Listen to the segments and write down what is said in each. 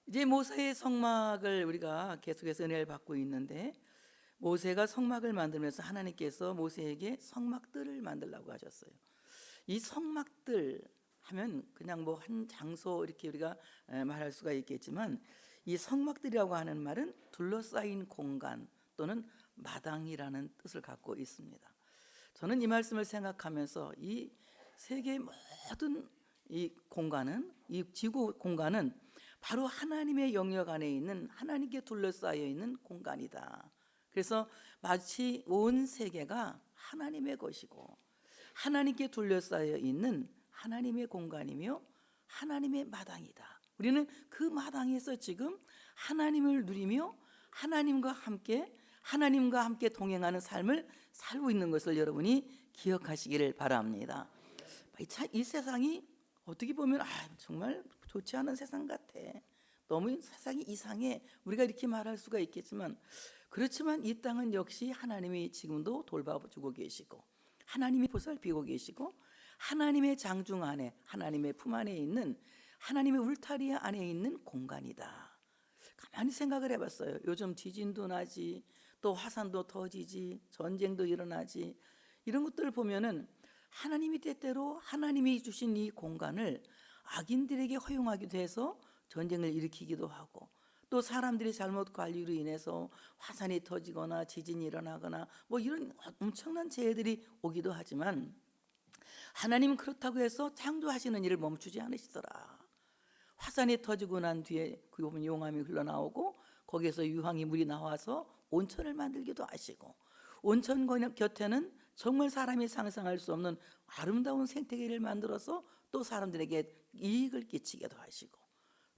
이제 모세의 성막을 우리가 계속해서 은혜를 받고 있는데, 모세가 성막을 만들면서 하나님께서 모세에게 성막들을 만들라고 하셨어요. 이 성막들 하면 그냥 뭐 한 장소 이렇게 우리가 말할 수가 있겠지만, 이 성막들이라고 하는 말은 둘러싸인 공간 또는 마당이라는 뜻을 갖고 있습니다. 저는 이 말씀을 생각하면서 이 세계의 모든 이 공간은, 이 지구 공간은 바로 하나님의 영역 안에 있는, 하나님께 둘러싸여 있는 공간이다. 그래서 마치 온 세계가 하나님의 것이고 하나님께 둘러싸여 있는 하나님의 공간이며 하나님의 마당이다. 우리는 그 마당에서 지금 하나님을 누리며 하나님과 함께 동행하는 삶을 살고 있는 것을 여러분이 기억하시기를 바랍니다. 이 세상이 어떻게 보면 정말 좋지 않은 세상 같아, 너무 세상이 이상해, 우리가 이렇게 말할 수가 있겠지만, 그렇지만 이 땅은 역시 하나님이 지금도 돌봐주고 계시고 하나님이 보살피고 계시고 하나님의 장중 안에, 하나님의 품 안에 있는, 하나님의 울타리 안에 있는 공간이다. 가만히 생각을 해봤어요. 요즘 지진도 나지, 또 화산도 터지지, 전쟁도 일어나지, 이런 것들을 보면은 하나님이 때때로 하나님이 주신 이 공간을 악인들에게 허용하기도 해서 전쟁을 일으키기도 하고, 또 사람들이 잘못 관리로 인해서 화산이 터지거나 지진이 일어나거나 뭐 이런 엄청난 재해들이 오기도 하지만, 하나님은 그렇다고 해서 창조하시는 일을 멈추지 않으시더라. 화산이 터지고 난 뒤에 그 보면 용암이 흘러나오고 거기에서 유황이 물이 나와서 온천을 만들기도 하시고, 온천 곁에는 정말 사람이 상상할 수 없는 아름다운 생태계를 만들어서 또 사람들에게 이익을 끼치기도 하시고,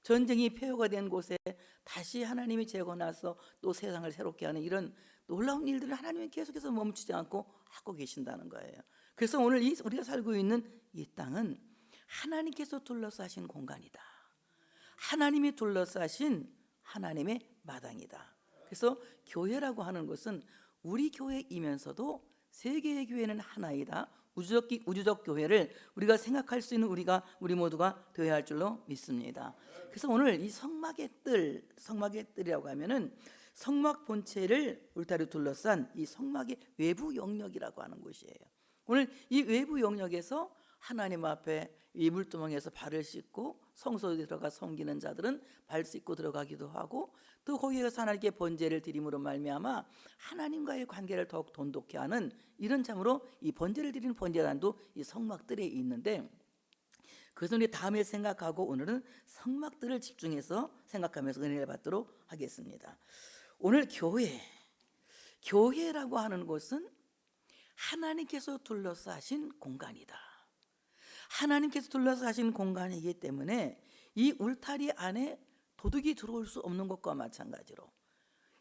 전쟁이 폐허가 된 곳에 다시 하나님이 재건해서 또 세상을 새롭게 하는 이런 놀라운 일들을 하나님이 계속해서 멈추지 않고 하고 계신다는 거예요. 그래서 오늘 우리가 살고 있는 이 땅은 하나님께서 둘러싸신 공간이다. 하나님이 둘러싸신 하나님의 마당이다. 그래서 교회라고 하는 것은 우리 교회이면서도 세계의 교회는 하나이다. 우주적 교회를 우리가 생각할 수 있는 우리 모두가 되어야 할 줄로 믿습니다. 그래서 오늘 이 성막의 뜰이라고 하면은 성막 본체를 울타리 둘러싼 이 성막의 외부 영역이라고 하는 곳이에요. 오늘 이 외부 영역에서 하나님 앞에 이 물두멍에서 발을 씻고 성소에 들어가 섬기는 자들은 발 씻고 들어가기도 하고, 또 거기에서 하나님께 번제를 드림으로 말미암아 하나님과의 관계를 더욱 돈독히 하는, 이런 참으로 이 번제를 드리는 번제단도 이 성막들에 있는데, 그것은 우리 다음에 생각하고 오늘은 성막들을 집중해서 생각하면서 은혜를 받도록 하겠습니다. 오늘 교회라고 하는 곳은 하나님께서 둘러싸신 공간이다. 하나님께서 둘러싸신 공간이기 때문에 이 울타리 안에 도둑이 들어올 수 없는 것과 마찬가지로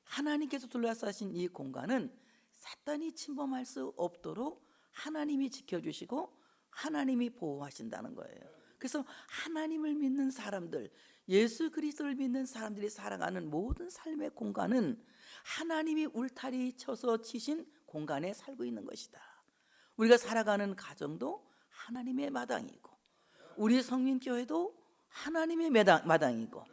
하나님께서 둘러싸신 이 공간은 사탄이 침범할 수 없도록 하나님이 지켜주시고 하나님이 보호하신다는 거예요. 그래서 하나님을 믿는 사람들, 예수 그리스도를 믿는 사람들이 살아가는 모든 삶의 공간은 하나님이 울타리 쳐서 치신 공간에 살고 있는 것이다. 우리가 살아가는 가정도 하나님의 마당이고, 우리 성민교회도 하나님의 마당이고,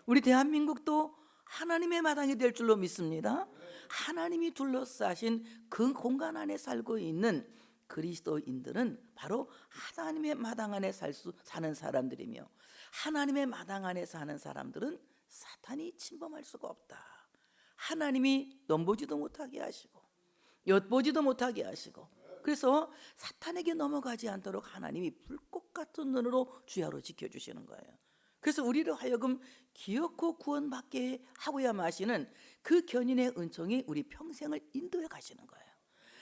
우리 대한민국도 하나님의 마당이 될 줄로 믿습니다. 하나님이 둘러싸신 그 공간 안에 살고 있는 그리스도인들은 바로 하나님의 마당 안에 사는 사람들이며, 하나님의 마당 안에 사는 사람들은 사탄이 침범할 수가 없다. 하나님이 넘보지도 못하게 하시고 엿보지도 못하게 하시고, 그래서 사탄에게 넘어가지 않도록 하나님이 불꽃 같은 눈으로 주야로 지켜주시는 거예요. 그래서 우리를 하여금 기어코 구원받게 하고야 마시는 그 견인의 은총이 우리 평생을 인도해 가시는 거예요.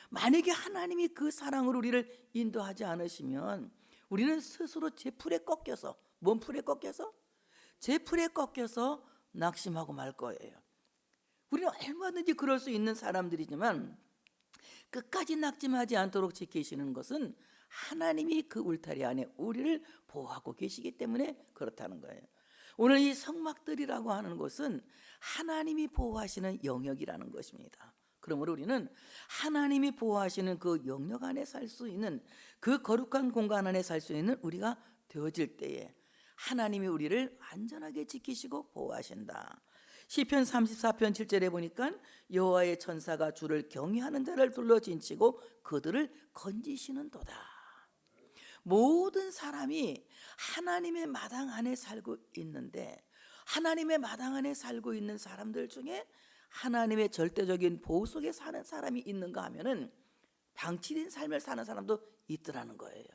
만약에 하나님이 그 사랑으로 우리를 인도하지 않으시면 우리는 스스로 제 풀에 꺾여서, 뭔 풀에 꺾여서? 제 풀에 꺾여서 낙심하고 말 거예요. 우리는 얼마든지 그럴 수 있는 사람들이지만 끝까지 낙심하지 않도록 지키시는 것은 하나님이 그 울타리 안에 우리를 보호하고 계시기 때문에 그렇다는 거예요. 오늘 이 성막들이라고 하는 것은 하나님이 보호하시는 영역이라는 것입니다. 그러므로 우리는 하나님이 보호하시는 그 영역 안에 살 수 있는, 그 거룩한 공간 안에 살 수 있는 우리가 되어질 때에 하나님이 우리를 안전하게 지키시고 보호하신다. 시편 34편 7절에 보니까 여호와의 천사가 주를 경외하는 자를 둘러 진치고 그들을 건지시는도다. 모든 사람이 하나님의 마당 안에 살고 있는데, 하나님의 마당 안에 살고 있는 사람들 중에 하나님의 절대적인 보호 속에 사는 사람이 있는가 하면은 방치된 삶을 사는 사람도 있더라는 거예요.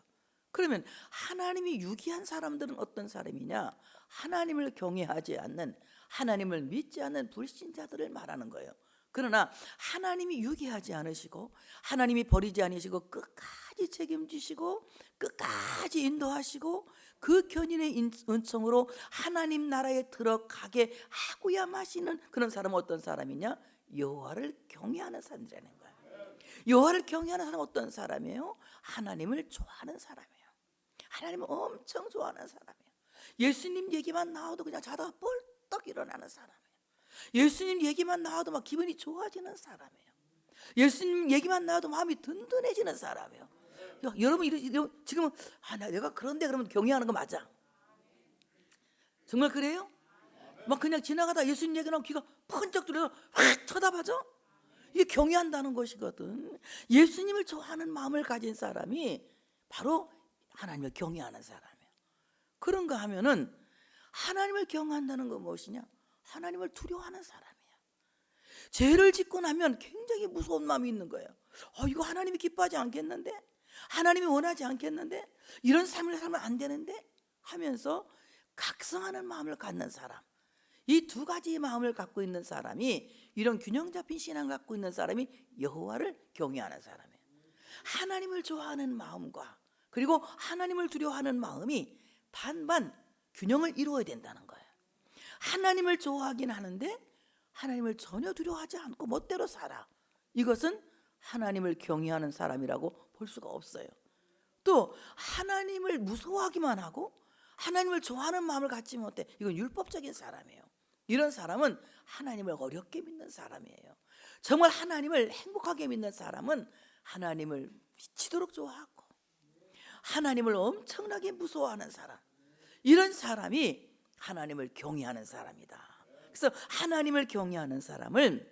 그러면 하나님이 유기한 사람들은 어떤 사람이냐? 하나님을 경외하지 않는, 하나님을 믿지 않는 불신자들을 말하는 거예요. 그러나 하나님이 유기하지 않으시고 하나님이 버리지 않으시고 끝까지 책임지시고 끝까지 인도하시고 그 견인의 은총으로 하나님 나라에 들어가게 하고야 마시는 그런 사람은 어떤 사람이냐? 여호와를 경외하는 사람이라는 거예요. 여호와를 경외하는 사람은 어떤 사람이에요? 하나님을 좋아하는 사람이에요. 하나님을 엄청 좋아하는 사람이에요. 예수님 얘기만 나와도 그냥 자다가 벌떡 일어나는 사람이에요. 예수님 얘기만 나와도 막 기분이 좋아지는 사람이에요. 예수님 얘기만 나와도 마음이 든든해지는 사람이에요. 여러분 지금 내가 그런데 그러면 경외하는 거 맞아? 정말 그래요? 막 그냥 지나가다 예수님 얘기 나오면 귀가 펀쩍 뚫려서 확 쳐다봐죠? 이게 경외한다는 것이거든. 예수님을 좋아하는 마음을 가진 사람이 바로 하나님을 경외하는 사람이에요. 그런가 하면은 하나님을 경외한다는 건 무엇이냐? 하나님을 두려워하는 사람이에요. 죄를 짓고 나면 굉장히 무서운 마음이 있는 거예요. 이거 하나님이 기뻐하지 않겠는데? 하나님이 원하지 않겠는데? 이런 삶을 살면 안 되는데? 하면서 각성하는 마음을 갖는 사람, 이 두 가지의 마음을 갖고 있는 사람이, 이런 균형 잡힌 신앙을 갖고 있는 사람이 여호와를 경외하는 사람이에요. 하나님을 좋아하는 마음과 그리고 하나님을 두려워하는 마음이 반반 균형을 이루어야 된다는 거예요. 하나님을 좋아하긴 하는데 하나님을 전혀 두려워하지 않고 멋대로 살아. 이것은 하나님을 경외하는 사람이라고 볼 수가 없어요. 또 하나님을 무서워하기만 하고 하나님을 좋아하는 마음을 갖지 못해. 이건 율법적인 사람이에요. 이런 사람은 하나님을 어렵게 믿는 사람이에요. 정말 하나님을 행복하게 믿는 사람은 하나님을 미치도록 좋아하고 하나님을 엄청나게 무서워하는 사람, 이런 사람이 하나님을 경외하는 사람이다. 그래서 하나님을 경외하는 사람을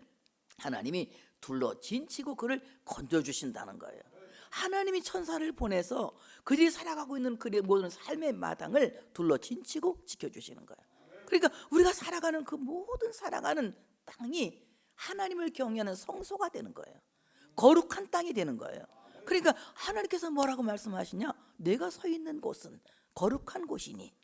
하나님이 둘러 진치고 그를 건져주신다는 거예요. 하나님이 천사를 보내서 그들이 살아가고 있는 그들의 모든 삶의 마당을 둘러 진치고 지켜주시는 거예요. 그러니까 우리가 살아가는 그 모든 살아가는 땅이 하나님을 경외하는 성소가 되는 거예요. 거룩한 땅이 되는 거예요. 그러니까 하나님께서 뭐라고 말씀하시냐? 내가 서 있는 곳은 거룩한 곳이니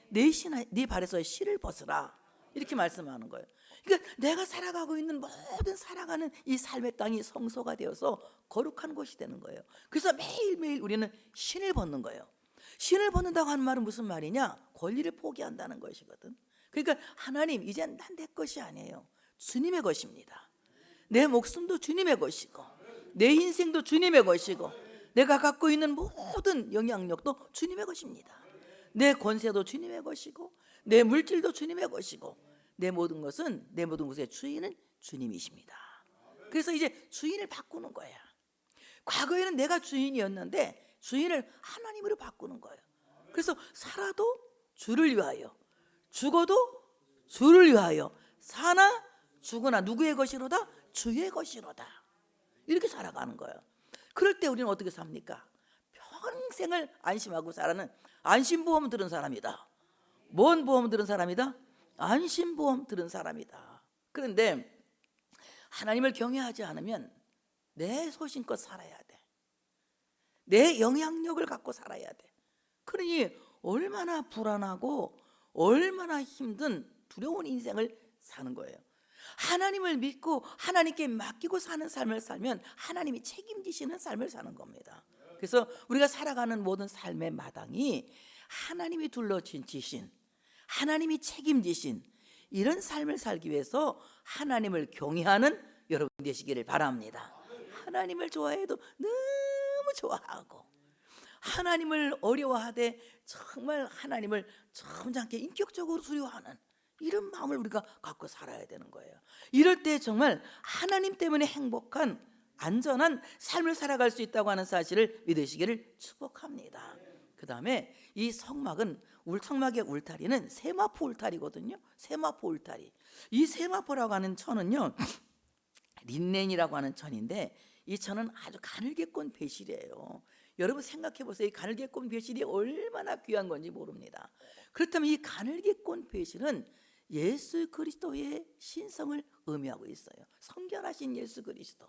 네 발에서 실을 벗으라, 이렇게 말씀하는 거예요. 그러니까 내가 살아가고 있는 모든 살아가는 이 삶의 땅이 성소가 되어서 거룩한 곳이 되는 거예요. 그래서 매일매일 우리는 신을 벗는 거예요. 신을 벗는다고 하는 말은 무슨 말이냐? 권리를 포기한다는 것이거든. 그러니까 하나님, 이젠 난 내 것이 아니에요. 주님의 것입니다. 내 목숨도 주님의 것이고 내 인생도 주님의 것이고 내가 갖고 있는 모든 영향력도 주님의 것입니다. 내 권세도 주님의 것이고 내 물질도 주님의 것이고 내 모든 것의 주인은 주님이십니다. 그래서 이제 주인을 바꾸는 거야. 과거에는 내가 주인이었는데 주인을 하나님으로 바꾸는 거예요. 그래서 살아도 주를 위하여, 죽어도 주를 위하여, 사나 죽으나 누구의 것이로다? 주의 것이로다. 이렇게 살아가는 거예요. 그럴 때 우리는 어떻게 삽니까? 평생을 안심하고 살아는 안심보험 들은 사람이다. 뭔 보험 들은 사람이다? 안심보험 들은 사람이다. 그런데 하나님을 경외하지 않으면 내 소신껏 살아야 돼. 내 영향력을 갖고 살아야 돼. 그러니 얼마나 불안하고 얼마나 힘든 두려운 인생을 사는 거예요. 하나님을 믿고 하나님께 맡기고 사는 삶을 살면 하나님이 책임지시는 삶을 사는 겁니다. 그래서 우리가 살아가는 모든 삶의 마당이 하나님이 둘러진치신, 하나님이 책임지신 이런 삶을 살기 위해서 하나님을 경외하는 여러분 되시기를 바랍니다. 하나님을 좋아해도 너무 좋아하고 하나님을 어려워하되 정말 하나님을 점잖게 인격적으로 두려워하는 이런 마음을 우리가 갖고 살아야 되는 거예요. 이럴 때 정말 하나님 때문에 행복한 안전한 삶을 살아갈 수 있다고 하는 사실을 믿으시기를 축복합니다. 그 다음에 이 성막은 청막의 울타리는 세마포 울타리거든요. 세마포 울타리. 이 세마포라고 하는 천은요, 린넨이라고 하는 천인데, 이 천은 아주 가늘게꼰 배실이에요. 여러분 생각해 보세요. 이 가늘게꼰 배실이 얼마나 귀한 건지 모릅니다. 그렇다면 이 가늘게꼰 배실은 예수 그리스도의 신성을 의미하고 있어요. 성결하신 예수 그리스도,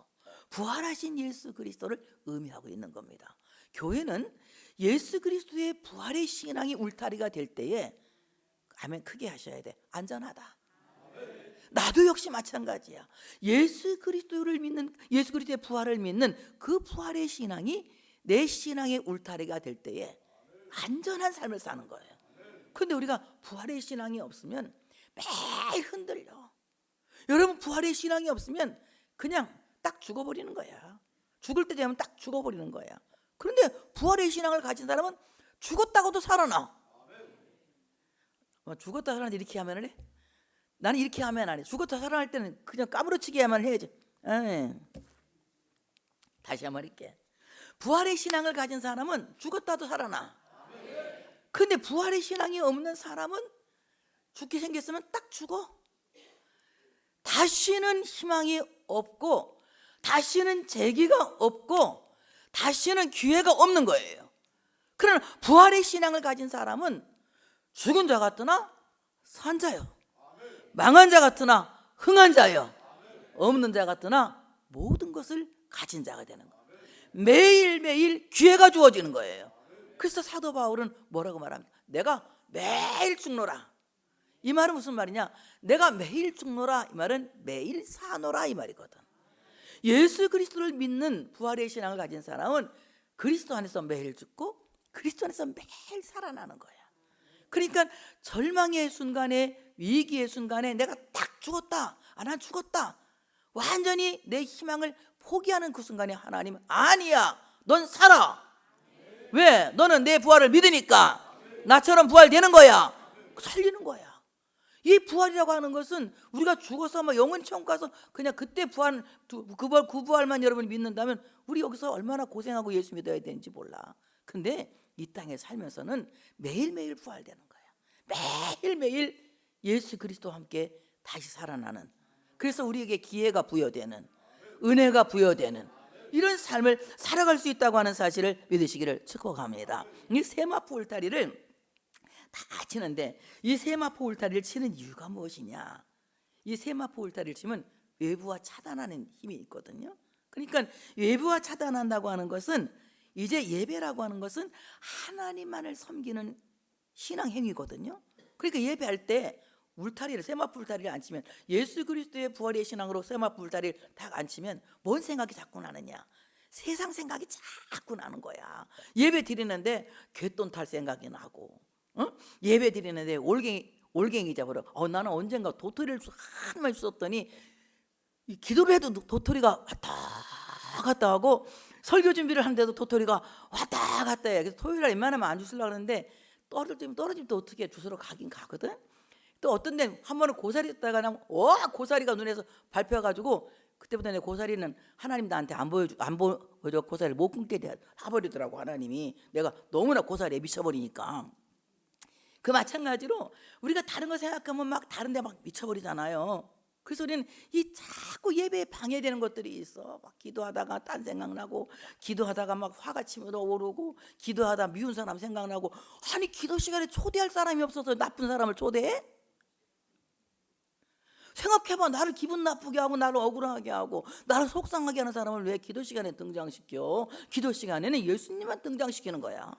부활하신 예수 그리스도를 의미하고 있는 겁니다. 교회는 예수 그리스도의 부활의 신앙이 울타리가 될 때에, 아멘, 크게 하셔야 돼. 안전하다. 나도 역시 마찬가지야. 예수 그리스도를 믿는, 예수 그리스도의 부활을 믿는 그 부활의 신앙이 내 신앙의 울타리가 될 때에 안전한 삶을 사는 거예요. 그런데 우리가 부활의 신앙이 없으면 매일 흔들려. 여러분, 부활의 신앙이 없으면 그냥 딱 죽어버리는 거야. 죽을 때 되면 딱 죽어버리는 거야. 그런데 부활의 신앙을 가진 사람은 죽었다고도 살아나. 죽었다 살아나 이렇게 하면 해? 나는 이렇게 하면 안 해. 죽었다 살아날 때는 그냥 까무러치기야만 해야지. 다시 한번 할게. 부활의 신앙을 가진 사람은 죽었다도 살아나. 그런데 부활의 신앙이 없는 사람은 죽게 생겼으면 딱 죽어. 다시는 희망이 없고, 다시는 재기가 없고, 다시는 기회가 없는 거예요. 그러나 부활의 신앙을 가진 사람은 죽은 자 같으나 산 자요, 망한 자 같으나 흥한 자요, 없는 자 같으나 모든 것을 가진 자가 되는 거예요. 매일매일 기회가 주어지는 거예요. 그래서 사도 바울은 뭐라고 말합니까? 내가 매일 죽노라. 이 말은 무슨 말이냐? 내가 매일 죽노라, 이 말은 매일 사노라, 이 말이거든. 예수 그리스도를 믿는 부활의 신앙을 가진 사람은 그리스도 안에서 매일 죽고 그리스도 안에서 매일 살아나는 거야. 그러니까 절망의 순간에, 위기의 순간에 내가 딱 죽었다, 난 죽었다, 완전히 내 희망을 포기하는 그 순간에 하나님은 아니야, 넌 살아. 왜? 너는 내 부활을 믿으니까 나처럼 부활되는 거야. 살리는 거야. 이 부활이라고 하는 것은 우리가 죽어서 막 영원히 천국 가서 그냥 그때 부활, 그 부활만 여러분이 믿는다면 우리 여기서 얼마나 고생하고 예수 믿어야 되는지 몰라. 근데 이 땅에 살면서는 매일매일 부활되는 거야. 매일매일 예수 그리스도와 함께 다시 살아나는, 그래서 우리에게 기회가 부여되는, 은혜가 부여되는 이런 삶을 살아갈 수 있다고 하는 사실을 믿으시기를 축복합니다. 이 세마포 울타리를 다 치는데, 이 세마포 울타리를 치는 이유가 무엇이냐? 이 세마포 울타리를 치면 외부와 차단하는 힘이 있거든요. 그러니까 외부와 차단한다고 하는 것은, 이제 예배라고 하는 것은 하나님만을 섬기는 신앙 행위거든요. 그러니까 예배할 때 울타리를, 세마포 울타리를 안 치면, 예수 그리스도의 부활의 신앙으로 세마포 울타리를 딱 안 치면 뭔 생각이 자꾸 나느냐? 세상 생각이 자꾸 나는 거야. 예배 드리는데 갯돈 탈 생각이 나고, 예배 드리는데 올갱이 잡으러, 나는 언젠가 도토리를 한 마리 주었더니 기도를 해도 도토리가 왔다 갔다 하고, 설교 준비를 하는데도 도토리가 왔다 갔다 해. 그래서 토요일에 웬만하면 안 주시려고 하는데 떨어지면 또 어떻게 주스러 가긴 가거든. 또 어떤 데는 한 번은 고사리 했다가 그냥 고사리가 눈에서 밟혀가지고, 그때부터 내 고사리는 하나님 나한테 안 보여줘. 고사리를 못 끊게 해버리더라고 하나님이. 내가 너무나 고사리에 미쳐버리니까. 그 마찬가지로 우리가 다른 거 생각하면 막 다른 데 막 미쳐버리잖아요. 그래서 우리는 이 자꾸 예배에 방해되는 것들이 있어. 막 기도하다가 딴 생각나고, 기도하다가 막 화가 치밀어 오르고, 기도하다 미운 사람 생각나고. 아니, 기도 시간에 초대할 사람이 없어서 나쁜 사람을 초대해? 생각해봐. 나를 기분 나쁘게 하고, 나를 억울하게 하고, 나를 속상하게 하는 사람을 왜 기도 시간에 등장시켜? 기도 시간에는 예수님만 등장시키는 거야.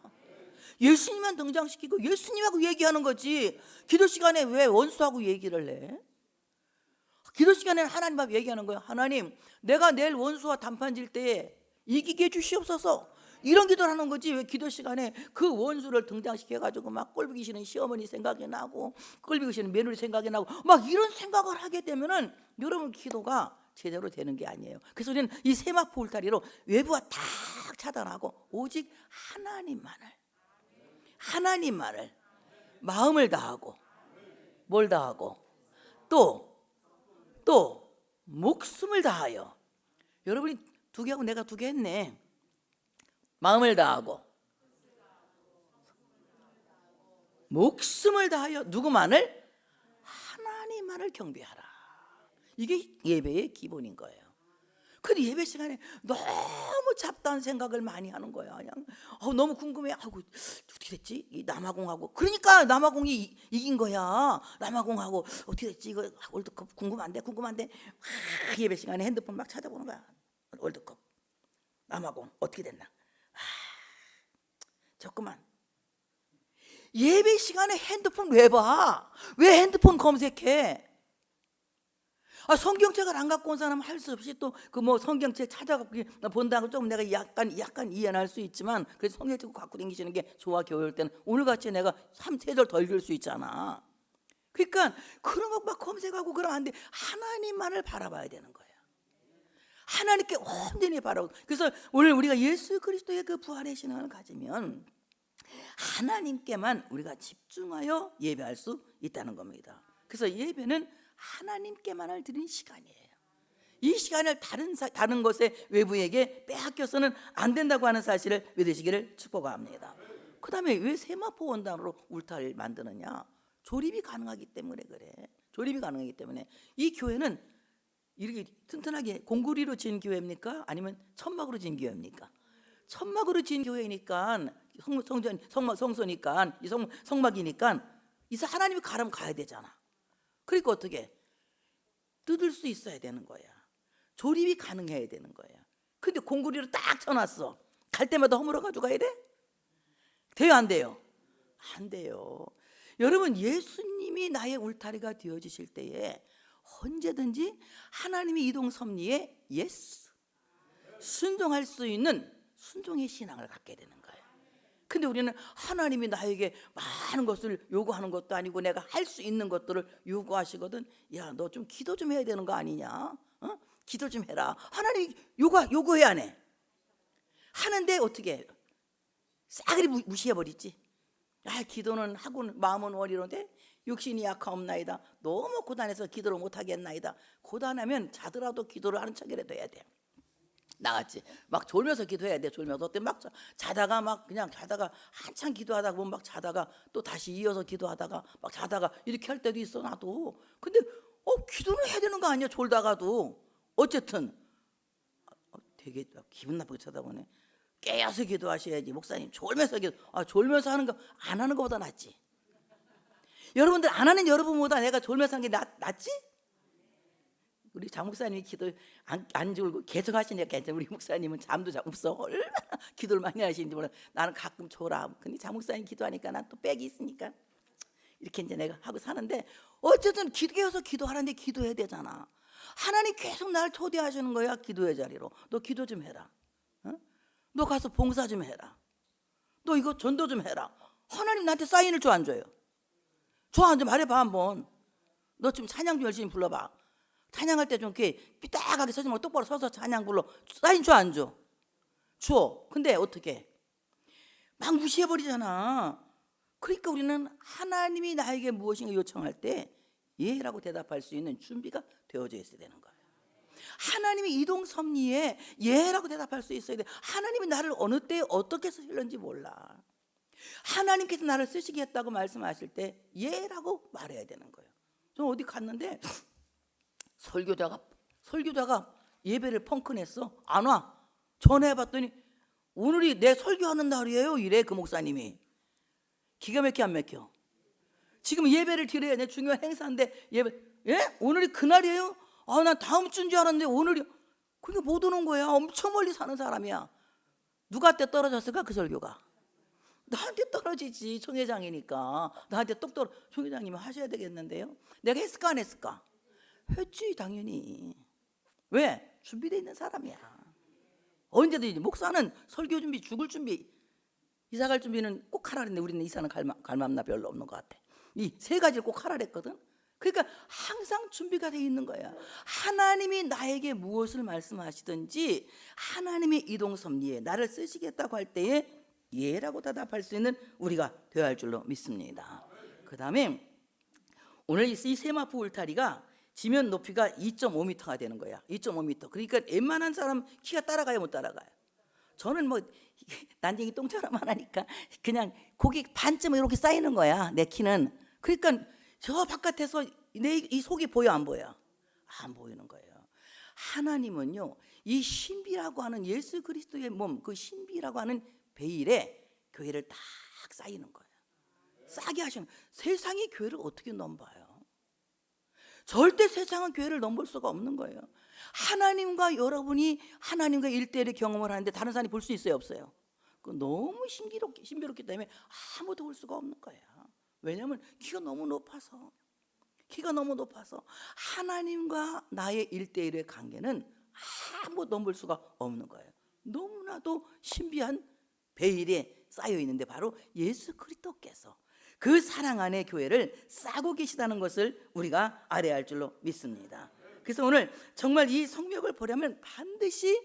예수님만 등장시키고 예수님하고 얘기하는 거지. 기도 시간에 왜 원수하고 얘기를 해? 기도 시간에는 하나님하고 얘기하는 거야. 하나님, 내가 내일 원수와 단판 질 때에 이기게 해주시옵소서. 이런 기도를 하는 거지. 왜 기도 시간에 그 원수를 등장시켜가지고 막 꼴보기 싫은 시어머니 생각이 나고, 꼴보기 싫은 며느리 생각이 나고, 막 이런 생각을 하게 되면은 여러분 기도가 제대로 되는 게 아니에요. 그래서 우리는 이 세마포 울타리로 외부와 딱 차단하고, 오직 하나님만을 마음을 다하고, 뭘 다하고, 또 목숨을 다하여. 여러분이 두 개 하고 내가 두 개 했네. 마음을 다하고, 목숨을 다하여 누구만을? 하나님만을 경배하라. 이게 예배의 기본인 거예요. 근데 예배 시간에 너무 잡다한 생각을 많이 하는 거야. 그냥 너무 궁금해. 어떻게 됐지? 이 남아공하고. 그러니까 남아공이 이긴 거야. 남아공하고 어떻게 됐지? 이거 월드컵 궁금한데. 예배 시간에 핸드폰 막 찾아보는 거야. 월드컵 남아공 어떻게 됐나? 잠깐만. 예배 시간에 핸드폰 왜 봐? 왜 핸드폰 검색해? 성경책을 안 갖고 온 사람은 할 수 없이 또 그 뭐 성경책 찾아갖고 본다고 좀 내가 약간 이해는 할 수 있지만, 그래서 성경책 갖고 다니시는 게 좋아. 교회 올 때는 오늘같이 내가 3-4절 더 읽을 수 있잖아. 그러니까 그런 거 막 검색하고 그러면 안 돼. 하나님만을 바라봐야 되는 거예요. 하나님께 온전히 바라보고. 그래서 오늘 우리가 예수 그리스도의 그 부활의 신앙을 가지면 하나님께만 우리가 집중하여 예배할 수 있다는 겁니다. 그래서 예배는 하나님께만을 드린 시간이에요. 이 시간을 다른 것에 외부에게 빼앗겨서는 안 된다고 하는 사실을 믿으시기를 축복합니다. 그 다음에 왜 세마포 원단으로 울타리를 만드느냐? 조립이 가능하기 때문에 그래. 조립이 가능하기 때문에. 이 교회는 이렇게 튼튼하게 공구리로 지은 교회입니까? 아니면 천막으로 지은 교회입니까? 천막으로 지은 교회니까, 성소니까, 성막이니까 이제 하나님이 가라면 가야 되잖아. 그러니까 어떻게? 뜯을 수 있어야 되는 거야. 조립이 가능해야 되는 거야. 근데 공구리로 딱 쳐놨어. 갈 때마다 허물어 가지고 가야 돼? 돼요, 안 돼요? 안 돼요. 여러분, 예수님이 나의 울타리가 되어주실 때에 언제든지 하나님의 이동 섭리에 예스, 순종할 수 있는 순종의 신앙을 갖게 되는 거예요. 근데 우리는 하나님이 나에게 많은 것을 요구하는 것도 아니고 내가 할 수 있는 것들을 요구하시거든. 야, 너 좀 기도 좀 해야 되는 거 아니냐? 기도 좀 해라. 하나님이 요구해 안 해? 하는데 어떻게 해요? 싸그리 무시해버리지. 기도는 하고는 마음은 원이로되 육신이 약하옵나이다. 너무 고단해서 기도를 못하겠나이다. 고단하면 자더라도 기도를 하는 척이라도 해야 돼요. 나같이 막 졸면서 기도해야 돼. 졸면서 어때 막 자다가 막 그냥 자다가 한참 기도하다가 보면 막 자다가 또 다시 이어서 기도하다가 막 자다가 이렇게 할 때도 있어. 나도. 근데 기도는 해야 되는 거 아니야? 졸다가도. 어쨌든 되게 기분 나쁘게 쳐다보네. 깨어서 기도하셔야지. 목사님 졸면서 졸면서 하는 거 안 하는 것보다 낫지. 여러분들 안 하는 여러분보다 내가 졸면서 하는 게 낫지? 우리 장 목사님이 기도 안 졸고 계속 하시니까 괜찮아. 우리 목사님은 잠도 없어. 얼마나 기도를 많이 하시는지 몰라. 나는 가끔 졸아. 근데 장 목사님 기도하니까 난 또 빽이 있으니까 이렇게 이제 내가 하고 사는데, 어쨌든 기도해서 기도하는데 기도해야 되잖아. 하나님 계속 나를 초대하시는 거야. 기도의 자리로. 너 기도 좀 해라. 너 가서 봉사 좀 해라. 너 이거 전도 좀 해라. 하나님 나한테 사인을 줘 안 줘요? 줘 안 줘? 말해봐 한번. 너 좀 찬양 좀 열심히 불러봐. 찬양할 때 좀 이렇게 삐딱하게 서지 말고 똑바로 서서 찬양 불러. 사인 줘 안 줘? 줘. 근데 어떻게? 막 무시해버리잖아. 그러니까 우리는 하나님이 나에게 무엇인가 요청할 때 예라고 대답할 수 있는 준비가 되어져 있어야 되는 거예요. 하나님이 이동 섭리에 예라고 대답할 수 있어야 돼. 하나님이 나를 어느 때 어떻게 쓰실는지 몰라. 하나님께서 나를 쓰시겠다고 말씀하실 때 예라고 말해야 되는 거예요. 저는 어디 갔는데 설교자가 예배를 펑크냈어. 안 와. 전화해봤더니 오늘이 내 설교하는 날이에요. 이래. 그 목사님이. 기가 막혀 안 막혀? 지금 예배를 드려야 돼. 중요한 행사인데 예? 오늘이 그날이에요? 난 다음 주인 줄 알았는데 오늘이. 그게 못 오는 거야. 엄청 멀리 사는 사람이야. 누구한테 떨어졌을까? 그 설교가 나한테 떨어지지. 총회장이니까 나한테 똑 떨어. 총회장님이 하셔야 되겠는데요. 내가 했을까 안 했을까? 했지 당연히. 왜? 준비되어 있는 사람이야. 언제든지. 목사는 설교 준비, 죽을 준비, 이사 갈 준비는 꼭 하라 그랬는데 우리는 이사는 갈 맘나 별로 없는 것 같아. 이 세 가지를 꼭 하라 그랬거든. 그러니까 항상 준비가 되어 있는 거야. 하나님이 나에게 무엇을 말씀하시든지 하나님의 이동 섭리에 나를 쓰시겠다고 할 때에 예라고 대답할 수 있는 우리가 되어야 할 줄로 믿습니다. 그 다음에 오늘 이 세마포 울타리가 지면 높이가 2.5m가 되는 거야. 2.5m. 그러니까 웬만한 사람 키가 따라가요, 못 따라가요? 저는 뭐 난쟁이 똥처럼만 하니까 그냥 고기 반쯤 이렇게 쌓이는 거야, 내 키는. 그러니까 저 바깥에서 내 이 속이 보여, 안 보여? 안 보이는 거예요. 하나님은요, 이 신비라고 하는 예수 그리스도의 몸, 그 신비라고 하는 베일에 교회를 딱 쌓이는 거예요. 싸게 하시는. 세상이 교회를 어떻게 넘봐요? 절대 세상은 교회를 넘볼 수가 없는 거예요. 하나님과 여러분이 하나님과 일대일의 경험을 하는데 다른 사람이 볼 수 있어요, 없어요? 그 너무 신비롭기 때문에 아무도 볼 수가 없는 거예요. 왜냐하면 키가 너무 높아서 하나님과 나의 일대일의 관계는 아무도 넘볼 수가 없는 거예요. 너무나도 신비한 베일에 쌓여 있는데 바로 예수 그리스도께서 그 사랑 안에 교회를 싸고 계시다는 것을 우리가 알아야 할 줄로 믿습니다. 그래서 오늘 정말 이 성막을 보려면 반드시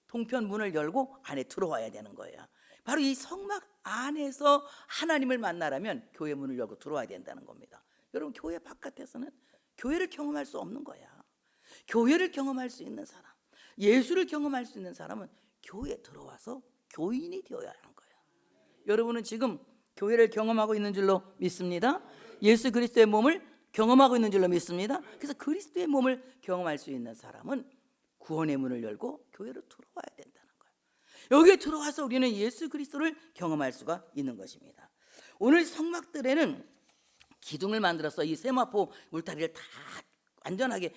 동편 문을 열고 안에 들어와야 되는 거예요. 바로 이 성막 안에서 하나님을 만나려면 교회 문을 열고 들어와야 된다는 겁니다. 여러분, 교회 바깥에서는 교회를 경험할 수 없는 거야. 교회를 경험할 수 있는 사람, 예수를 경험할 수 있는 사람은 교회에 들어와서 교인이 되어야 하는 거예요. 여러분은 지금 교회를 경험하고 있는 줄로 믿습니다. 예수 그리스도의 몸을 경험하고 있는 줄로 믿습니다. 그래서 그리스도의 몸을 경험할 수 있는 사람은 구원의 문을 열고 교회로 들어와야 된다는 거예요. 여기에 들어와서 우리는 예수 그리스도를 경험할 수가 있는 것입니다. 오늘 성막들에는 기둥을 만들어서 이 세마포 울타리를 다 안전하게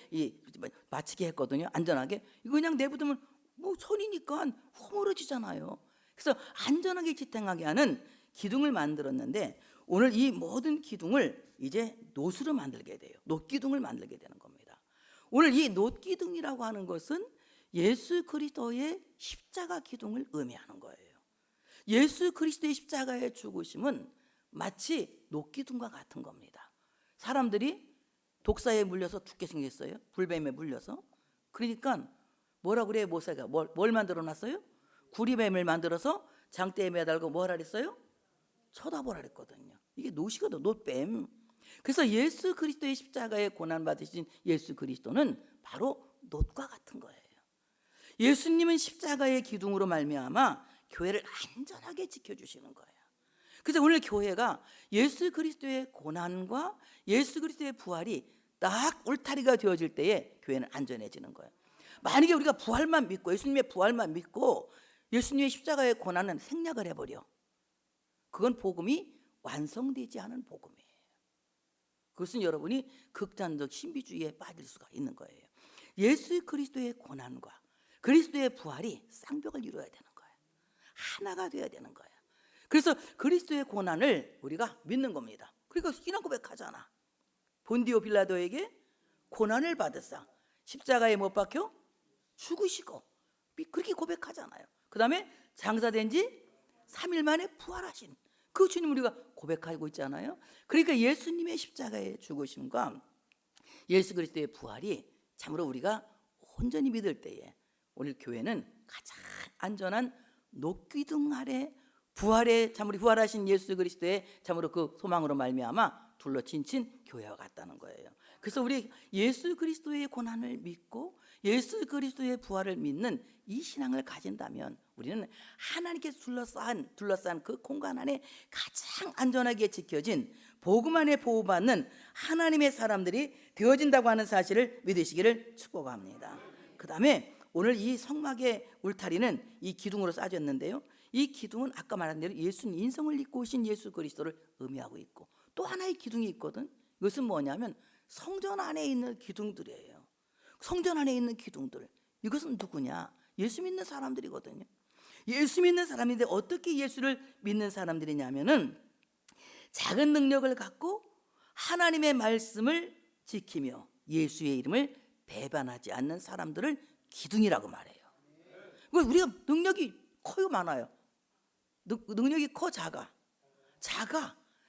마치게 했거든요. 안전하게. 이거 그냥 내부두면 뭐 천이니까 허물어지잖아요. 그래서 안전하게 지탱하게 하는 기둥을 만들었는데 오늘 이 모든 기둥을 이제 놋으로 만들게 돼요. 놋기둥을 만들게 되는 겁니다. 오늘 이 놋기둥이라고 하는 것은 예수 그리스도의 십자가 기둥을 의미하는 거예요. 예수 그리스도의 십자가의 죽으심은 마치 놋기둥과 같은 겁니다. 사람들이 독사에 물려서 죽게 생겼어요. 불뱀에 물려서. 그러니까 뭐라 그래요? 모세가 뭘 만들어 놨어요? 구리뱀을 만들어서 장대에 매달고 뭐라 그랬어요? 쳐다보라 그랬거든요. 이게 놋이거든, 놋뱀. 그래서 예수 그리스도의 십자가에 고난 받으신 예수 그리스도는 바로 놋과 같은 거예요. 예수님은 십자가의 기둥으로 말미암아 교회를 안전하게 지켜주시는 거예요. 그래서 오늘 교회가 예수 그리스도의 고난과 예수 그리스도의 부활이 딱 울타리가 되어질 때에 교회는 안전해지는 거예요. 만약에 우리가 부활만 믿고 예수님의 부활만 믿고 예수님의 십자가의 고난은 생략을 해버려, 그건 복음이 완성되지 않은 복음이에요. 그것은 여러분이 극단적 신비주의에 빠질 수가 있는 거예요. 예수 그리스도의 고난과 그리스도의 부활이 쌍벽을 이루어야 되는 거예요. 하나가 되어야 되는 거예요. 그래서 그리스도의 고난을 우리가 믿는 겁니다. 그러니까 신앙 고백하잖아. 본디오 빌라도에게 고난을 받으사 십자가에 못 박혀 죽으시고, 그렇게 고백하잖아요. 그 다음에 장사된 지 3일 만에 부활하신 그 주님 우리가 고백하고 있잖아요. 그러니까 예수님의 십자가의 죽으심과 예수 그리스도의 부활이 참으로 우리가 온전히 믿을 때에 오늘 교회는 가장 안전한 놋기둥 아래 부활에 참으로 부활하신 예수 그리스도의 참으로 그 소망으로 말미암아 둘러친친 교회와 같다는 거예요. 그래서 우리 예수 그리스도의 고난을 믿고 예수 그리스도의 부활을 믿는 이 신앙을 가진다면 우리는 하나님께서 둘러싼 그 공간 안에 가장 안전하게 지켜진 복음 안에 보호받는 하나님의 사람들이 되어진다고 하는 사실을 믿으시기를 축복합니다. 그 다음에 오늘 이 성막의 울타리는 이 기둥으로 쌓여졌는데요, 이 기둥은 아까 말한 대로 예수님 인성을 입고 오신 예수 그리스도를 의미하고 있고, 또 하나의 기둥이 있거든. 이것은 뭐냐면 성전 안에 있는 기둥들이에요. 성전 안에 있는 기둥들, 이것은 누구냐? 예수 믿는 사람들이거든요. 예수 믿는 사람인데 어떻게 예수를 믿는 사람들이냐면은 작은 능력을 갖고 하나님의 말씀을 지키며 예수의 이름을 배반하지 않는 사람들을 기둥이라고 말해요. 우리가 능력이 커요, 많아요? 능력이 커, 작아?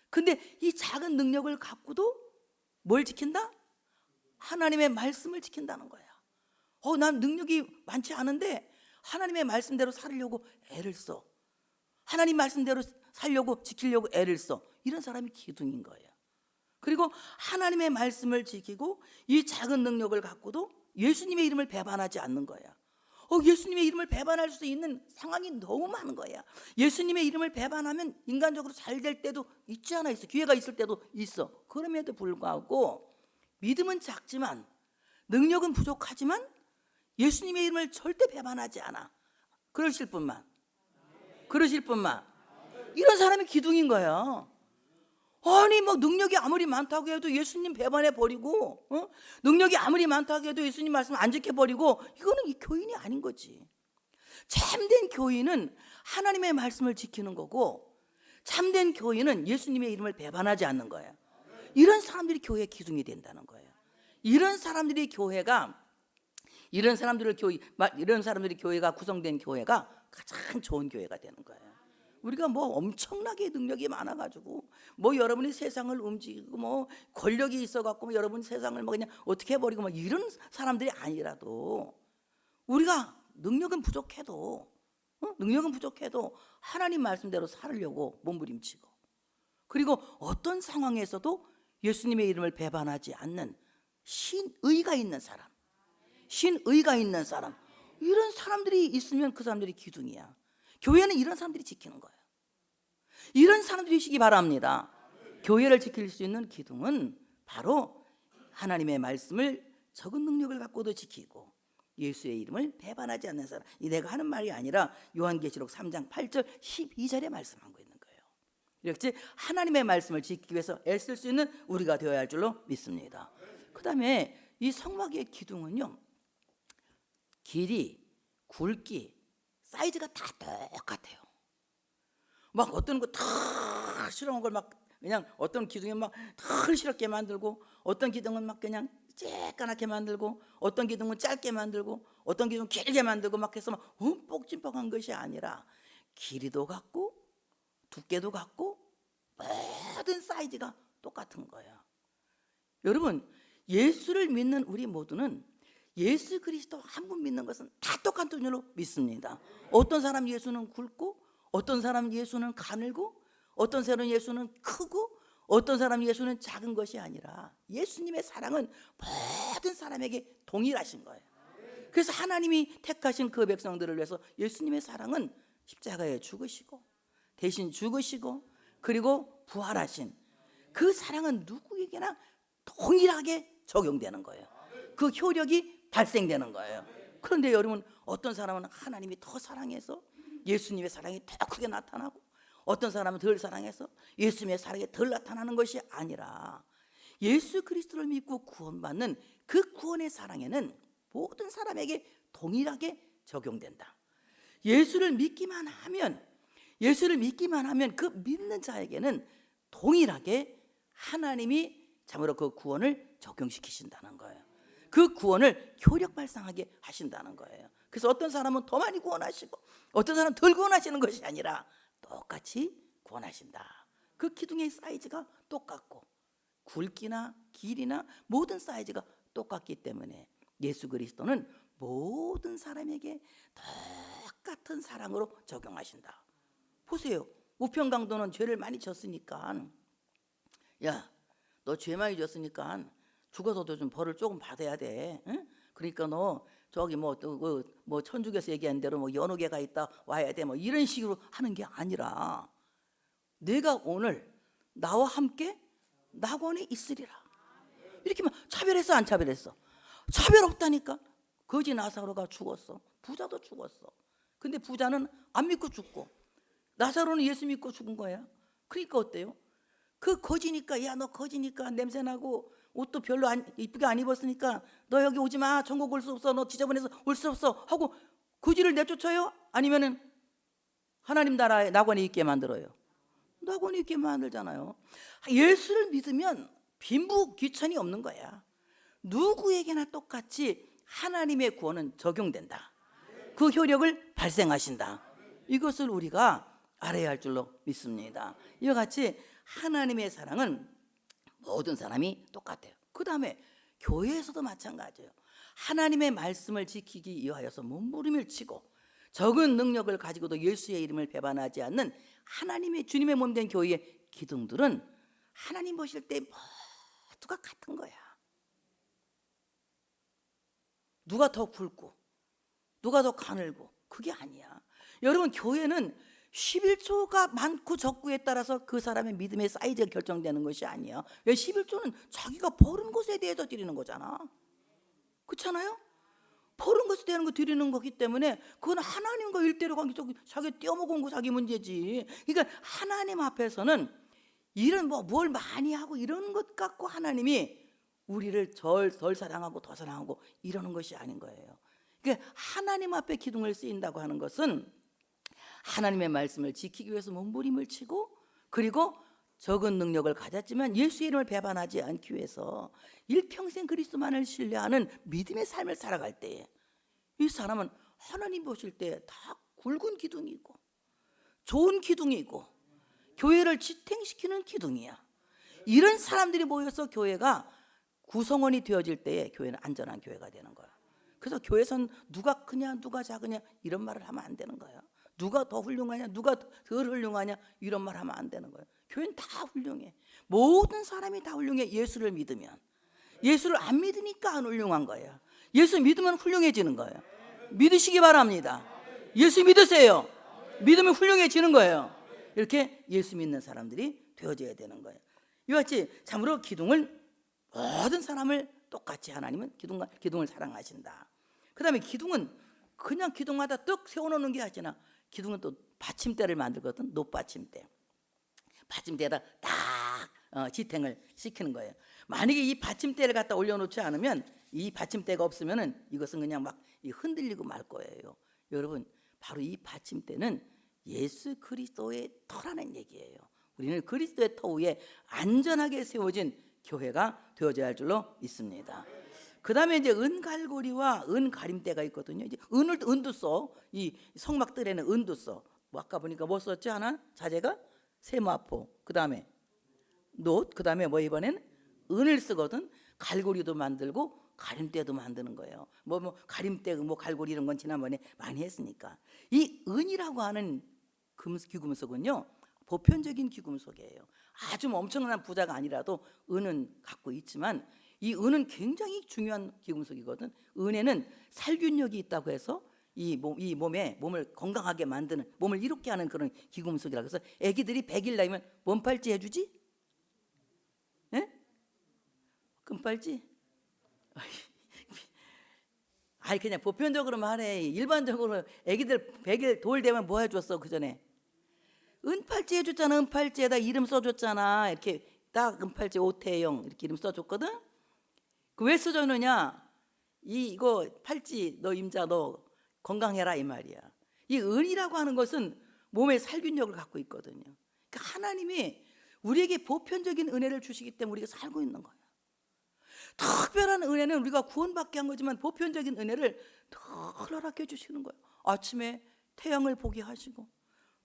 근데 이 작은 능력을 갖고도 뭘 지킨다? 하나님의 말씀을 지킨다는 거야. 난 능력이 많지 않은데 하나님의 말씀대로 살려고 애를 써. 하나님 말씀대로 살려고 지키려고 애를 써. 이런 사람이 기둥인 거예요. 그리고 하나님의 말씀을 지키고 이 작은 능력을 갖고도 예수님의 이름을 배반하지 않는 거야. 예수님의 이름을 배반할 수 있는 상황이 너무 많은 거야. 예수님의 이름을 배반하면 인간적으로 잘 될 때도 있지 않아 있어. 기회가 있을 때도 있어. 그럼에도 불구하고 믿음은 작지만 능력은 부족하지만 예수님의 이름을 절대 배반하지 않아. 그러실 분만 이런 사람이 기둥인 거야. 아니 뭐 능력이 아무리 많다고 해도 예수님 배반해 버리고, 능력이 아무리 많다고 해도 예수님 말씀 안 지켜 버리고, 이거는 이 교인이 아닌 거지. 참된 교인은 하나님의 말씀을 지키는 거고, 참된 교인은 예수님의 이름을 배반하지 않는 거예요. 이런 사람들이 교회의 기둥이 된다는 거예요. 이런 사람들이 교회가 구성된 교회가 가장 좋은 교회가 되는 거예요. 우리가 뭐 엄청나게 능력이 많아가지고 뭐 여러분이 세상을 움직이고 뭐 권력이 있어갖고 뭐 여러분 세상을 뭐 그냥 어떻게 해버리고 뭐 이런 사람들이 아니라도, 우리가 능력은 부족해도 하나님 말씀대로 살으려고 몸부림치고, 그리고 어떤 상황에서도 예수님의 이름을 배반하지 않는 신의가 있는 사람, 이런 사람들이 있으면 그 사람들이 기둥이야. 교회는 이런 사람들이 지키는 거예요. 이런 사람들이시기 바랍니다. 교회를 지킬 수 있는 기둥은 바로 하나님의 말씀을 적은 능력을 갖고도 지키고 예수의 이름을 배반하지 않는 사람. 이 내가 하는 말이 아니라 요한계시록 3장 8절 12절에 말씀하고 있는 거예요. 이렇게 하나님의 말씀을 지키기 위해서 애쓸 수 있는 우리가 되어야 할 줄로 믿습니다. 그 다음에 이 성막의 기둥은요, 길이, 굵기, 사이즈가 다 똑같아요. 막 어떤 거 다 실어온 걸 막 그냥 어떤 기둥에 막 털스럽게 만들고, 어떤 기둥은 막 그냥 쬐까맣게 만들고, 어떤 기둥은 짧게 만들고, 어떤 기둥은 길게 만들고 막 해서 막 움뻑찜뻑한 것이 아니라 길이도 같고 두께도 같고 모든 사이즈가 똑같은 거예요. 여러분, 예수를 믿는 우리 모두는 예수 그리스도 한 분 믿는 것은 다 똑같은 줄로 믿습니다. 어떤 사람 예수는 굵고, 어떤 사람 예수는 가늘고, 어떤 사람 예수는 크고, 어떤 사람 예수는 작은 것이 아니라 예수님의 사랑은 모든 사람에게 동일하신 거예요. 그래서 하나님이 택하신 그 백성들을 위해서 예수님의 사랑은 십자가에 죽으시고 대신 죽으시고 그리고 부활하신 그 사랑은 누구에게나 동일하게 적용되는 거예요. 그 효력이 발생되는 거예요. 그런데 여러분, 어떤 사람은 하나님이 더 사랑해서 예수님의 사랑이 더 크게 나타나고, 어떤 사람은 덜 사랑해서 예수님의 사랑이 덜 나타나는 것이 아니라 예수 그리스도를 믿고 구원받는 그 구원의 사랑에는 모든 사람에게 동일하게 적용된다. 예수를 믿기만 하면 그 믿는 자에게는 동일하게 하나님이 참으로 그 구원을 적용시키신다는 거예요. 그 구원을 효력 발생하게 하신다는 거예요. 그래서 어떤 사람은 더 많이 구원하시고 어떤 사람은 덜 구원하시는 것이 아니라 똑같이 구원하신다. 그 기둥의 사이즈가 똑같고 굵기나 길이나 모든 사이즈가 똑같기 때문에 예수 그리스도는 모든 사람에게 똑같은 사랑으로 적용하신다. 보세요. 우편강도는 죄를 많이 졌으니까, 야, 너 죄 많이 졌으니까 죽어서도 좀 벌을 조금 받아야 돼. 응? 그러니까 너 저기 뭐 천주교에서 얘기한 대로 뭐 연옥회가 있다 와야 돼 뭐 이런 식으로 하는 게 아니라, 내가 오늘 나와 함께 낙원에 있으리라. 이렇게 막 차별했어 안 차별했어? 차별 없다니까. 거지 나사로가 죽었어. 부자도 죽었어. 근데 부자는 안 믿고 죽고 나사로는 예수 믿고 죽은 거야. 그러니까 어때요? 그 거지니까, 야 너 거지니까 냄새나고 옷도 별로 이쁘게 안 입었으니까 너 여기 오지 마, 천국 올 수 없어, 너 지저분해서 올 수 없어 하고 거지를 내쫓아요? 아니면은 하나님 나라에 낙원에 있게 만들어요? 낙원에 있게 만들잖아요. 예수를 믿으면 빈부 귀천이 없는 거야. 누구에게나 똑같이 하나님의 구원은 적용된다. 그 효력을 발생하신다. 이것을 우리가 알아야 할 줄로 믿습니다. 이와 같이 하나님의 사랑은 모든 사람이 똑같아요. 그 다음에 교회에서도 마찬가지예요. 하나님의 말씀을 지키기 위하여서 몸부림을 치고 적은 능력을 가지고도 예수의 이름을 배반하지 않는 하나님의 주님의 몸된 교회의 기둥들은 하나님 보실 때 모두가 같은 거야. 누가 더 굵고 누가 더 가늘고, 그게 아니야. 여러분, 교회는 11조가 많고 적고에 따라서 그 사람의 믿음의 사이즈가 결정되는 것이 아니야. 왜? 11조는 자기가 버는 것에 대해서 드리는 거잖아. 그렇잖아요? 버는 것에 대한 거 드리는 거기 때문에 그건 하나님과 일대로 관계적, 자기 떼어먹은 거 자기 문제지. 그러니까 하나님 앞에서는 이런 뭘 많이 하고 이런 것 갖고 하나님이 우리를 덜 사랑하고 더 사랑하고 이러는 것이 아닌 거예요. 그러니까 하나님 앞에 기둥을 쓰인다고 하는 것은 하나님의 말씀을 지키기 위해서 몸부림을 치고, 그리고 적은 능력을 가졌지만 예수의 이름을 배반하지 않기 위해서 일평생 그리스도만을 신뢰하는 믿음의 삶을 살아갈 때에 이 사람은 하나님 보실 때 다 굵은 기둥이고 좋은 기둥이고 교회를 지탱시키는 기둥이야. 이런 사람들이 모여서 교회가 구성원이 되어질 때에 교회는 안전한 교회가 되는 거야. 그래서 교회에서는 누가 크냐 누가 작으냐 이런 말을 하면 안 되는 거야. 누가 더 훌륭하냐 누가 덜 훌륭하냐 이런 말 하면 안 되는 거예요. 교회는 다 훌륭해. 모든 사람이 다 훌륭해. 예수를 믿으면. 예수를 안 믿으니까 안 훌륭한 거예요. 예수 믿으면 훌륭해지는 거예요. 믿으시기 바랍니다. 예수 믿으세요. 믿으면 훌륭해지는 거예요. 이렇게 예수 믿는 사람들이 되어져야 되는 거예요. 이와 같이 참으로 기둥을, 모든 사람을 똑같이 하나님은 기둥을 사랑하신다. 그 다음에 기둥은 그냥 기둥마다 뚝 세워놓는 게 아니라 기둥은 또 받침대를 만들거든. 높받침대. 받침대에다 딱 지탱을 시키는 거예요. 만약에 이 받침대를 갖다 올려놓지 않으면, 이 받침대가 없으면은 이것은 그냥 막 흔들리고 말 거예요. 여러분, 바로 이 받침대는 예수 그리스도의 터라는 얘기예요. 우리는 그리스도의 터 위에 안전하게 세워진 교회가 되어져야 할 줄로 믿습니다. 그 다음에 이제 은갈고리와 은가림대가 있거든요. 이제 은도 써. 이 성막들에는 은도 써. 뭐 아까 보니까 뭐 썼지 하나? 자재가 세마포. 그 다음에 놋. 그 다음에 뭐 이번엔 은을 쓰거든. 갈고리도 만들고 가림대도 만드는 거예요. 뭐 가림대, 뭐 갈고리 이런 건 지난번에 많이 했으니까. 이 은이라고 하는 귀금속은요, 보편적인 귀금속이에요. 아주 엄청난 부자가 아니라도 은은 갖고 있지만 이 은은 굉장히 중요한 귀금속이거든. 은에는 살균력이 있다고 해서 이 몸을 건강하게 만드는, 몸을 이롭게 하는 그런 귀금속이라. 그래서 애기들이 100일 나이면 몸팔찌 해주지? 예? 금팔찌? 아이 그냥 보편적으로 말해. 일반적으로 애기들 100일 돌 되면 뭐 해줬어? 그 전에 은팔찌 해줬잖아. 은팔찌에다 이름 써줬잖아. 이렇게 딱 은팔찌 오태영 이렇게 이름 써줬거든. 그 왜 써줬느냐? 이거 팔찌 너 임자 너 건강해라 이 말이야. 이 은이라고 하는 것은 몸에 살균력을 갖고 있거든요. 그러니까 하나님이 우리에게 보편적인 은혜를 주시기 때문에 우리가 살고 있는 거야. 특별한 은혜는 우리가 구원받게 한 거지만 보편적인 은혜를 늘 허락해 주시는 거예요. 아침에 태양을 보게 하시고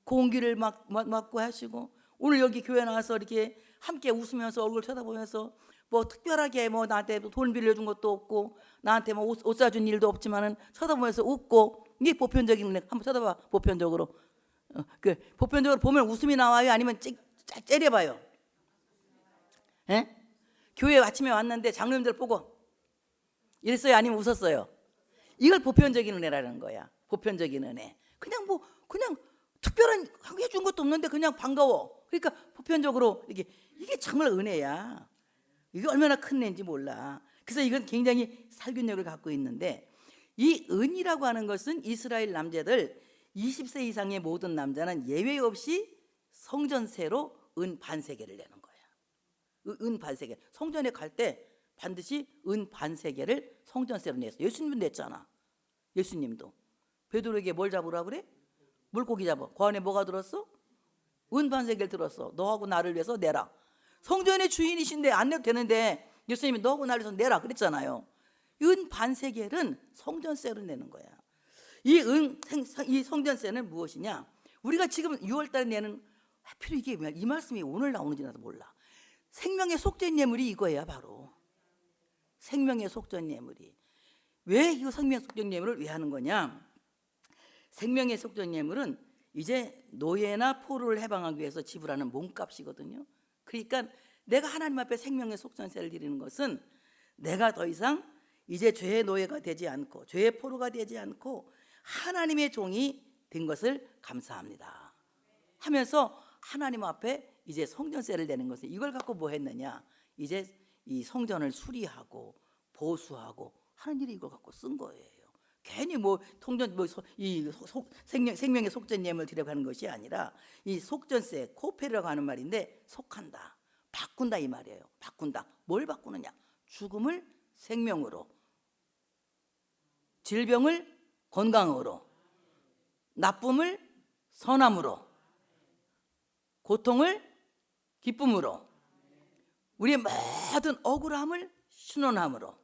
공기를 맡고 하시고, 오늘 여기 교회 나와서 이렇게 함께 웃으면서 얼굴 쳐다보면서 뭐 특별하게 뭐 나한테 돈 빌려준 것도 없고 나한테 뭐 옷 사준 일도 없지만은 쳐다보면서 웃고, 이게 보편적인 은혜. 한번 쳐다봐. 보편적으로 보편적으로 보면 웃음이 나와요? 아니면 째려봐요? 예? 교회 아침에 왔는데 장로님들 보고 이랬어요? 아니면 웃었어요? 이걸 보편적인 은혜라는 거야. 보편적인 은혜. 그냥 특별한 해준 것도 없는데 그냥 반가워. 그러니까 보편적으로 이게 정말 은혜야. 이게 얼마나 큰 은혜인지 몰라. 그래서 이건 굉장히 살균력을 갖고 있는데, 이 은이라고 하는 것은 이스라엘 남자들 20세 이상의 모든 남자는 예외 없이 성전세로 은 반세겔을 내는 거야. 은 반세겔. 성전에 갈 때 반드시 은 반세겔을 성전세로 냈어. 예수님도 냈잖아. 예수님도 베드로에게 뭘 잡으라 그래? 물고기 잡아. 그 안에 뭐가 들었어? 은 반세겔 들었어. 너하고 나를 위해서 내라. 성전의 주인이신데 안 내도 되는데 예수님이 너하고 나를 위해서 내라 그랬잖아요. 은 반세겔은 성전세로 내는 거야. 이 성전세는 무엇이냐? 우리가 지금 6월달에 내는, 하필 이게 이 말씀이 오늘 나오는지 나도 몰라. 생명의 속죄 예물이 이거야. 바로 생명의 속죄 예물이. 왜 이 생명의 속죄 예물을 왜 하는 거냐? 생명의 속죄 예물은 이제 노예나 포로를 해방하기 위해서 지불하는 몸값이거든요. 그러니까 내가 하나님 앞에 생명의 속전세를 드리는 것은 내가 더 이상 이제 죄의 노예가 되지 않고 죄의 포로가 되지 않고 하나님의 종이 된 것을 감사합니다 하면서 하나님 앞에 이제 성전세를 내는 것을, 이걸 갖고 뭐 했느냐, 이제 이 성전을 수리하고 보수하고 하는 일이 이걸 갖고 쓴 거예요. 괜히 뭐 통전 생명의 속전 예물을 드리려고 하는 것이 아니라 이 속전세, 코페르라고 하는 말인데 속한다, 바꾼다 이 말이에요. 바꾼다. 뭘 바꾸느냐? 죽음을 생명으로, 질병을 건강으로, 나쁨을 선함으로, 고통을 기쁨으로, 우리의 모든 억울함을 신원함으로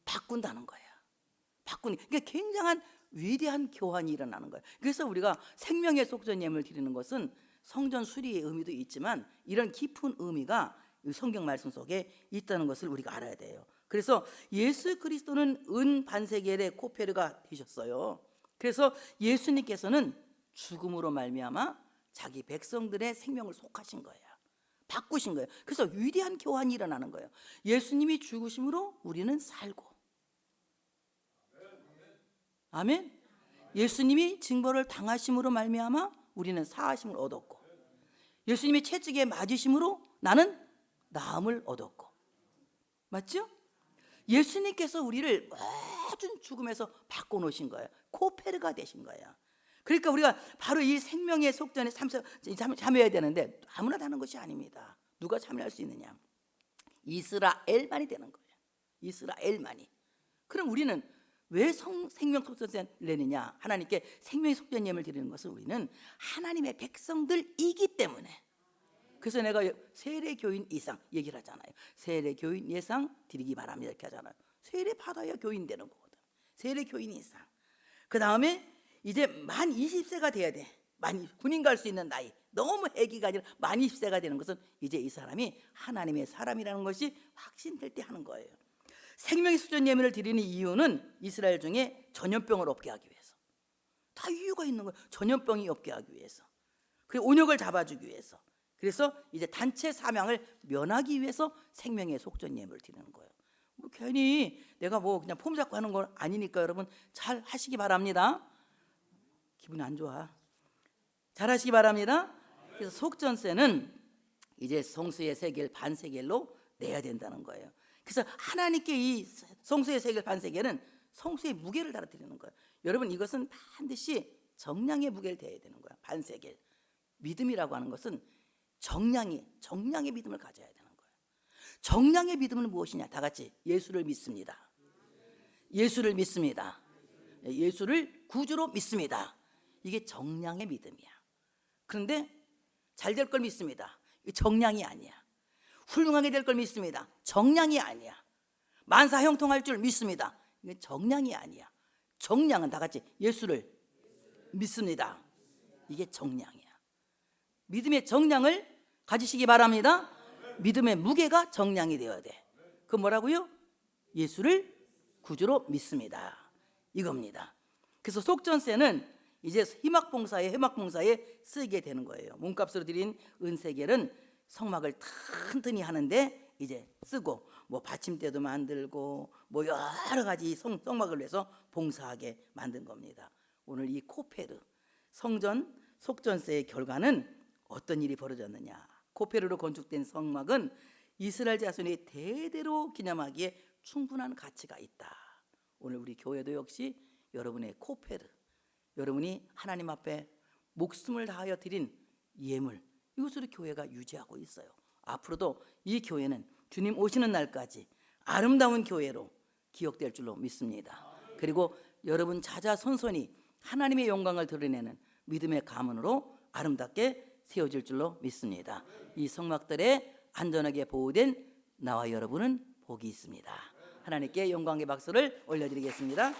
바꾼다는 거야. 바꾸니, 그러니까 굉장한 위대한 교환이 일어나는 거예요. 그래서 우리가 생명의 속전 예물을 드리는 것은 성전 수리의 의미도 있지만 이런 깊은 의미가 성경 말씀 속에 있다는 것을 우리가 알아야 돼요. 그래서 예수 그리스도는 은 반세겔의 코페르가 되셨어요. 그래서 예수님께서는 죽음으로 말미암아 자기 백성들의 생명을 속하신 거예요. 바꾸신 거예요. 그래서 위대한 교환이 일어나는 거예요. 예수님이 죽으심으로 우리는 살고, 아멘. 예수님이 징벌을 당하심으로 말미암아 우리는 사하심을 얻었고, 예수님이 채찍에 맞으심으로 나는 나음을 얻었고, 맞죠? 예수님께서 우리를 모든 죽음에서 바꿔놓으신 거예요. 코페르가 되신 거예요. 그러니까 우리가 바로 이 생명의 속전에 참여해야 되는데 아무나 하는 것이 아닙니다. 누가 참여할 수 있느냐? 이스라엘만이 되는 거예요. 이스라엘만이. 그럼 우리는 왜 생명 속전을 내느냐? 하나님께 생명의 속전 예물을 드리는 것은 우리는 하나님의 백성들이기 때문에. 그래서 내가 세례교인 이상 얘기를 하잖아요. 세례교인 예상 드리기 바랍니다 이렇게 하잖아요. 세례 받아야 교인 되는 거거든. 세례교인 이상. 그 다음에 이제 만 20세가 돼야 돼. 군인 갈 수 있는 나이. 너무 애기가 아니라 만 20세가 되는 것은 이제 이 사람이 하나님의 사람이라는 것이 확신될 때 하는 거예요. 생명의 속전 예물을 드리는 이유는 이스라엘 중에 전염병을 없게 하기 위해서. 다 이유가 있는 거예요. 전염병이 없게 하기 위해서. 그리고 온역을 잡아주기 위해서. 그래서 이제 단체 사명을 면하기 위해서 생명의 속전 예물을 드리는 거예요. 뭐 괜히 내가 뭐 그냥 폼 잡고 하는 건 아니니까 여러분 잘 하시기 바랍니다. 기분이 안 좋아. 잘 하시기 바랍니다. 그래서 속전세는 이제 성수의 세겔 반세겔로 내야 된다는 거예요. 그래서 하나님께 이 성수의 세겔 반세겔은 성수의 무게를 달아 드리는 거예요. 여러분 이것은 반드시 정량의 무게를 대야 되는 거예요. 반세겔. 믿음이라고 하는 것은 정량의 믿음을 가져야 되는 거예요. 정량의 믿음은 무엇이냐? 다 같이 예수를 믿습니다. 예수를 믿습니다. 예수를 구주로 믿습니다. 이게 정량의 믿음이야. 그런데 잘 될 걸 믿습니다. 이게 정량이 아니야. 훌륭하게 될 걸 믿습니다. 정량이 아니야. 만사 형통할 줄 믿습니다. 이게 정량이 아니야. 정량은 다 같이 예수를 믿습니다. 이게 정량이야. 믿음의 정량을 가지시기 바랍니다. 믿음의 무게가 정량이 되어야 돼. 그 뭐라고요? 예수를 구주로 믿습니다. 이겁니다. 그래서 속전세는 이제 회막봉사에 쓰게 되는 거예요. 몸값으로 드린 은세겔은 성막을 튼튼히 하는데 이제 쓰고, 뭐 받침대도 만들고 뭐 여러 가지 성막을 위해서 봉사하게 만든 겁니다. 오늘 이 코페르 성전 속전세의 결과는 어떤 일이 벌어졌느냐? 코페르로 건축된 성막은 이스라엘 자손이 대대로 기념하기에 충분한 가치가 있다. 오늘 우리 교회도 역시 여러분의 코페르, 여러분이 하나님 앞에 목숨을 다하여 드린 예물, 이것으로 교회가 유지하고 있어요. 앞으로도 이 교회는 주님 오시는 날까지 아름다운 교회로 기억될 줄로 믿습니다. 그리고 여러분 자자손손이 하나님의 영광을 드러내는 믿음의 가문으로 아름답게 세워질 줄로 믿습니다. 이 성막들에 안전하게 보호된 나와 여러분은 복이 있습니다. 하나님께 영광의 박수를 올려드리겠습니다.